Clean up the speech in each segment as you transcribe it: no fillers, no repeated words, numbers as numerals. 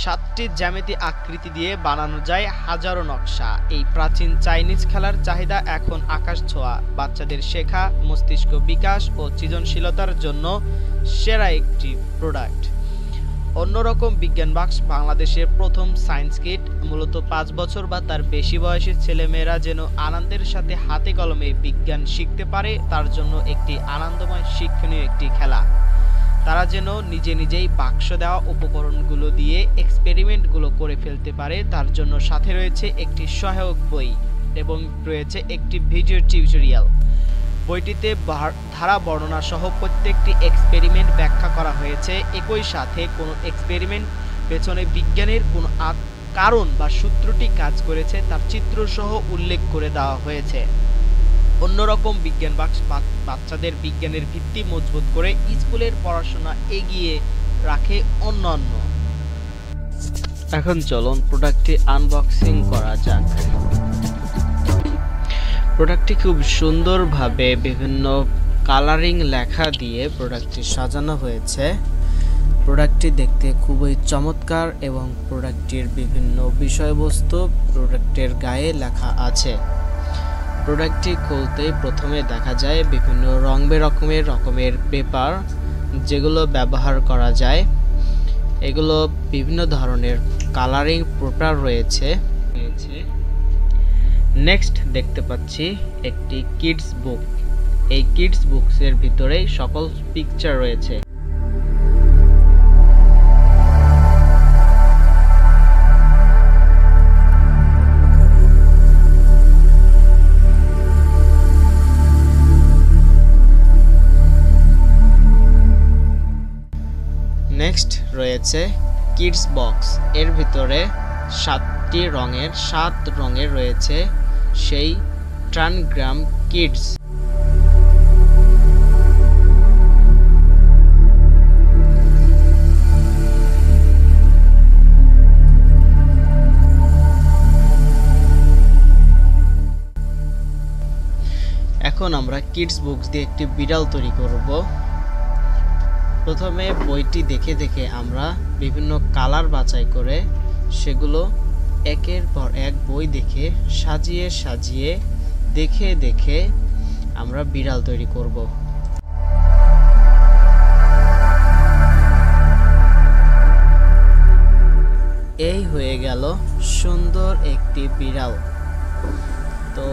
7টি জ্যামিতি আকৃতি দিয়ে বানানো যায় হাজারো নকশা। এই প্রাচীন চাইনিজ খেলার চাহিদা এখন আকাশ ছোঁয়া। বাচ্চাদের শেখা, মস্তিষ্ক বিকাশ ও সৃজনশীলতার জন্য সেরা একটি প্রোডাক্ট। অন্যরকম বিজ্ঞান বাক্স বাংলাদেশের প্রথম সায়েন্স কিট, মূলত 5 বছর বা তার বেশি বয়সী ছেলেমেয়েরা যেন আনন্দের সাথে হাতে কলমে বিজ্ঞান শিখতে পারে, তার জন্য একটি আনন্দময় শিক্ষণীয় একটি খেলা। তারা যেন নিজেই বাক্স দেওয়া উপকরণগুলো দিয়ে এক্সপেরিমেন্টগুলো করে ফেলতে পারে, তার জন্য সাথে রয়েছে একটি সহায়ক বই এবং রয়েছে একটি ভিডিও টিউটোরিয়াল। বইটিতে ধারা বর্ণনা সহ প্রত্যেকটি এক্সপেরিমেন্ট ব্যাখ্যা করা হয়েছে। একই সাথে কোনো এক্সপেরিমেন্ট পেছনে বিজ্ঞানের কোনো কারণ বা সূত্রটি কাজ করেছে তার চিত্র সহ উল্লেখ করে দেওয়া হয়েছে। অন্যরকম বিজ্ঞান বাক্স বাচ্চাদের বিজ্ঞানের ভিত্তি মজবুত করে স্কুলের পড়াশোনা এগিয়ে রাখে অন্যান্য। এখন চলুন প্রোডাক্টটি আনবক্সিং করা যাক। প্রোডাক্টটি খুব সুন্দরভাবে বিভিন্ন কালারিং লেখা দিয়ে প্রোডাক্টটি সাজানো হয়েছে। প্রোডাক্টটি দেখতে খুবই চমৎকার এবং প্রোডাক্টটির বিভিন্ন বিষয়বস্তু প্রোডাক্টের গায়ে লেখা আছে। প্রোডাক্টটি খুলতে প্রথমে দেখা যায় বিভিন্ন রং বেরঙের পেপার যেগুলো ব্যবহার করা যায়। এগুলো বিভিন্ন ধরনের কালারিং পেপার রয়েছে। নেক্সট দেখতে পাচ্ছি একটি কিডস বুক। এই কিডস বুকসের ভিতরে সকল পিকচার রয়েছে। নেক্সট রয়েছে কিডস বক্স। এর ভিতরে 7 রঙের রয়েছে সেই ট্রানগ্রাম কিডস। এখন আমরা কিডস বুকস দিয়ে একটি বিড়াল তৈরি করব। প্রথমে বইটি দেখে আমরা বিভিন্ন কালার বাছাই করে সেগুলো একের পর এক বই দেখে সাজিয়ে দেখে আমরা বিড়াল তৈরি করব। এই হয়ে গেল সুন্দর একটি বিড়াল। তো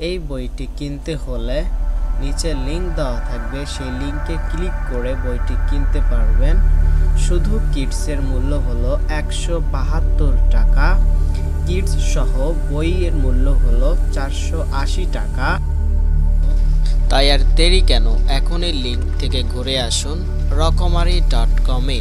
এই বইটি কিনতে হলে নিচে লিংক দেওয়া থাকবে, সেই লিংকে ক্লিক করে বইটি কিনতে পারবেন। শুধু কিডসের মূল্য হলো 172 টাকা। কিডস সহ বইয়ের মূল্য হলো 480 টাকা। তাই আর দেরি কেন, এখনই লিংক থেকে ঘুরে আসুন রকমারি.com-এ।